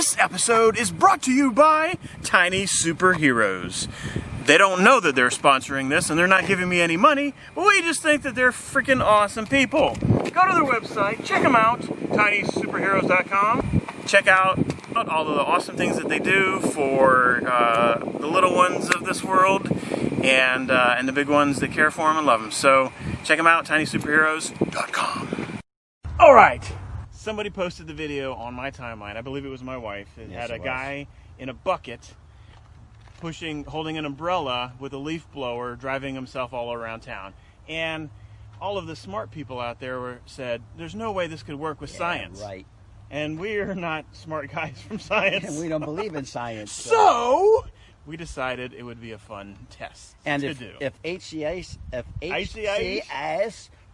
This episode is brought to you by Tiny Superheroes. They don't know that they're sponsoring this and they're not giving me any money, but we just think that they're freaking awesome people. Go to their website, check them out, tinysuperheroes.com. Check out all of the awesome things that they do for the little ones of this world and the big ones that care for them and love them. So check them out, tinysuperheroes.com. All right. Somebody posted the video on my timeline. I believe it was my wife. It had a guy in a bucket holding an umbrella with a leaf blower, driving himself all around town. And all of the smart people out there said, there's no way this could work with science. Right. And we're not smart guys from science. And we don't believe in science. So we decided it would be a fun test to do. If HCS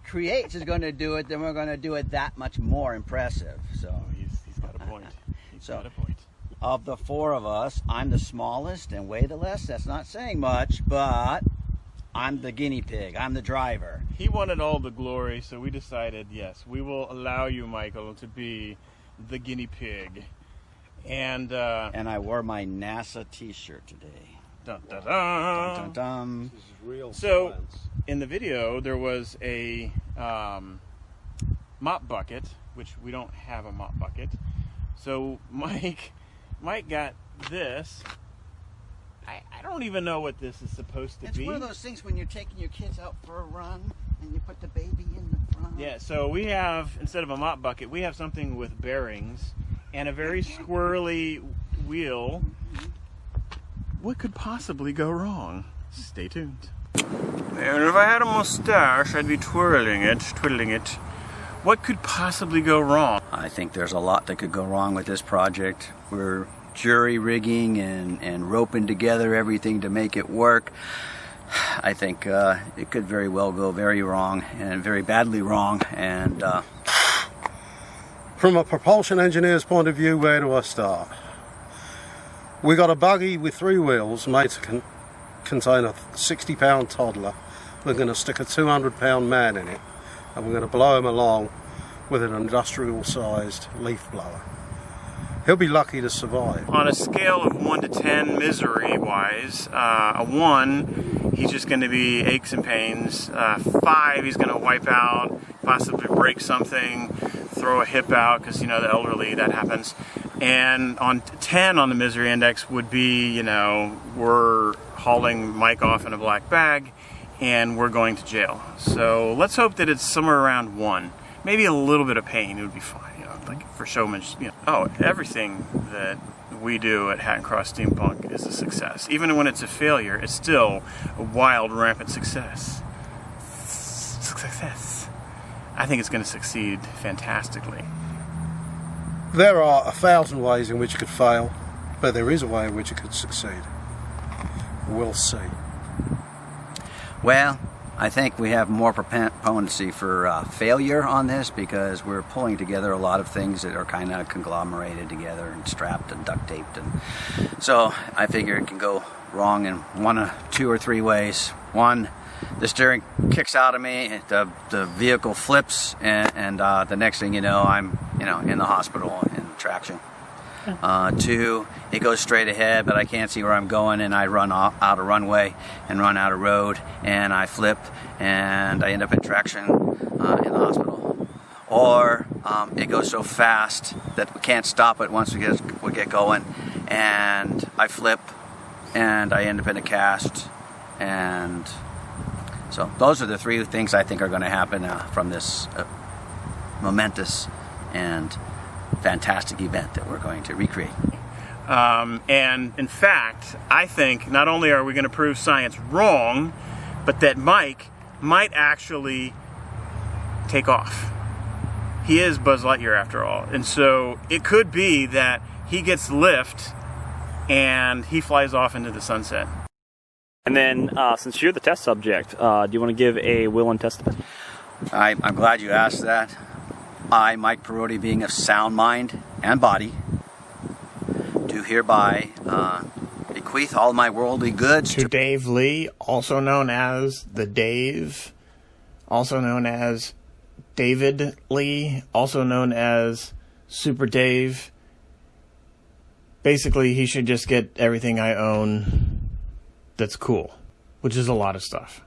Creates is going to do it, then we're going to do it that much more impressive. So he's got a point. He's got a point. Of the four of us, I'm the smallest and weigh the less. That's not saying much, but I'm the guinea pig. I'm the driver. He wanted all the glory, so we decided, yes, we will allow you, Michael, to be the guinea pig. And I wore my NASA T-shirt today. Dun, dun, dun. Dun, dun, dun. This is real so, science. In the video, there was a mop bucket, which we don't have a mop bucket. So Mike got this. I don't even know what this is supposed to be. It's one of those things when you're taking your kids out for a run and you put the baby in the front. Yeah, so we have, instead of a mop bucket, we have something with bearings and a very squirrely wheel. What could possibly go wrong? Stay tuned. And if I had a mustache, I'd be twiddling it. What could possibly go wrong? I think there's a lot that could go wrong with this project. We're jury rigging and roping together everything to make it work. I think it could very well go very wrong and very badly wrong. And from a propulsion engineer's point of view, where do I start? We got a buggy with 3 wheels made to contain a 60-pound toddler. We're going to stick a 200-pound man in it, and we're going to blow him along with an industrial-sized leaf blower. He'll be lucky to survive. On a scale of 1 to 10, misery-wise, a 1, he's just going to be aches and pains. 5, he's going to wipe out, possibly break something, throw a hip out, because, you know, the elderly, that happens. And on 10 on the misery index would be, you know, we're hauling Mike off in a black bag and we're going to jail. So let's hope that it's somewhere around 1. Maybe a little bit of pain, it would be fine, you know, like for showmanship. You know. Oh, everything that we do at Hat and Cross Steampunk is a success. Even when it's a failure, it's still a wild, rampant success. Success. I think it's going to succeed fantastically. There are 1,000 ways in which it could fail, but there is a way in which it could succeed. We'll see. Well, I think we have more propensicy for failure on this because we're pulling together a lot of things that are kind of conglomerated together and strapped and duct taped. And so I figure it can go wrong in 1, 2, or 3 ways. 1, the steering kicks out of me, the vehicle flips, and the next thing you know, I'm in the hospital in traction. 2, it goes straight ahead, but I can't see where I'm going, and I run out of runway and run out of road, and I flip, and I end up in traction in the hospital. Or it goes so fast that we can't stop it once we get going, and I flip, and I end up in a cast, and so those are the 3 things I think are going to happen from this momentous and fantastic event that we're going to recreate. And in fact, I think not only are we going to prove science wrong, but that Mike might actually take off. He is Buzz Lightyear after all. And so it could be that he gets lift and he flies off into the sunset. And then, since you're the test subject, do you want to give a will and testament? I'm glad you asked that. I, Mike Perotti, being of sound mind and body, do hereby bequeath all my worldly goods to Dave Lee, also known as the Dave, also known as David Lee, also known as Super Dave, basically he should just get everything I own that's cool, which is a lot of stuff.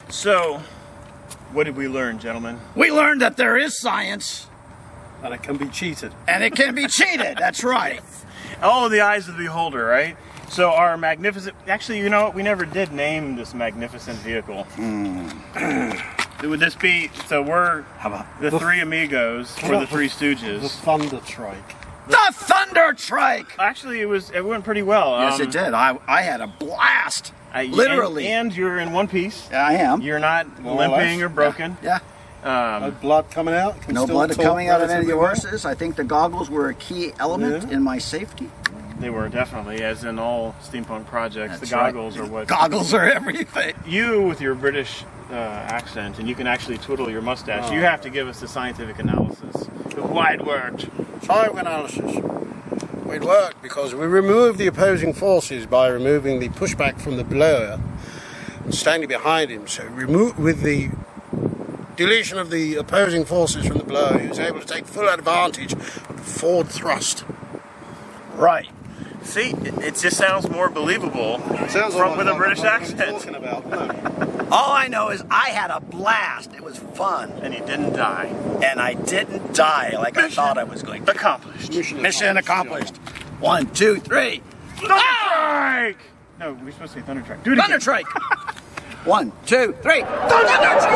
So, what did we learn, gentlemen? We learned that there is science, And it can be cheated. and it can be cheated. That's right. All in the eyes of the beholder, right? So our magnificent... Actually, you know what? We never did name this magnificent vehicle. Would this be... So we're the three amigos, or the three The stooges. Thunder Trike. The Thunder Trike. Actually, it went pretty well. Yes, it did. I had a blast. Literally. And you're in one piece. Yeah, I am. You're not More or limping less. or broken. Yeah. No blood coming out. Can No still blood talk coming out of any of the relatively horses. I think the goggles were a key element Yeah. in my safety. They were definitely, as in all steampunk projects, That's the goggles right. are what... Goggles are everything. You, with your British accent, and you can actually twiddle your mustache, Oh. you have to give us the scientific analysis of why it worked. well. Scientific analysis. It worked because we removed the opposing forces by removing the pushback from the blower and standing behind him. So with the deletion of the opposing forces from the blower, he was able to take full advantage of the forward thrust. Right. See, it just sounds more believable Sounds with a like British what we're accent. talking about, no? All I know is I had a blast. It was fun. And he didn't die. And I didn't die like I thought I was going to. Accomplished. Mission accomplished. 1, 2, 3. Thunder Strike! No, we're supposed to say Thunder Strike. Do it Thunder again. Strike. 1, 2, 3. Thunder Strike!